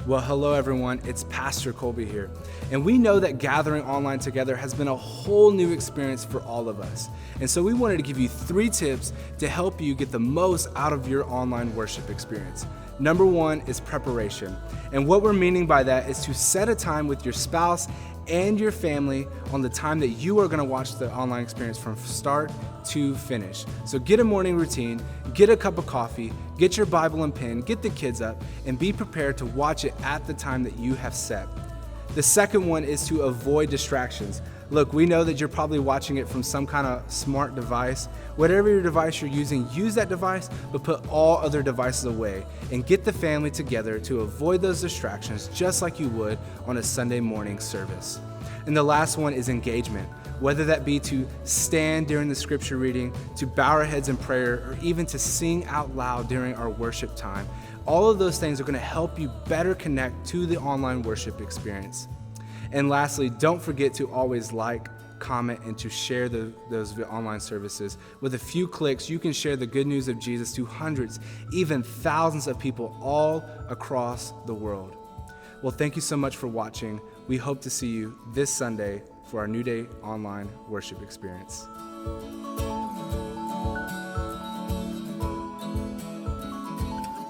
Well, hello everyone, it's Pastor Colby here. And we know that gathering online together has been a whole new experience for all of us. And so we wanted to give you 3 tips to help you get the most out of your online worship experience. Number 1 is preparation. And what we're meaning by that is to set a time with your spouse and your family on the time that you are going to watch the online experience from start to finish. So get a morning routine, get a cup of coffee, get your Bible and pen, get the kids up, and be prepared to watch it at the time that you have set. The second one is to avoid distractions. Look, we know that you're probably watching it from some kind of smart device. Whatever your device you're using, use that device, but put all other devices away and get the family together to avoid those distractions just like you would on a Sunday morning service. And the last one is engagement, whether that be to stand during the scripture reading, to bow our heads in prayer, or even to sing out loud during our worship time. All of those things are going to help you better connect to the online worship experience. And lastly, don't forget to always like, comment, and to share those online services. With a few clicks, you can share the good news of Jesus to hundreds, even thousands of people all across the world. Well, thank you so much for watching. We hope to see you this Sunday for our New Day online worship experience.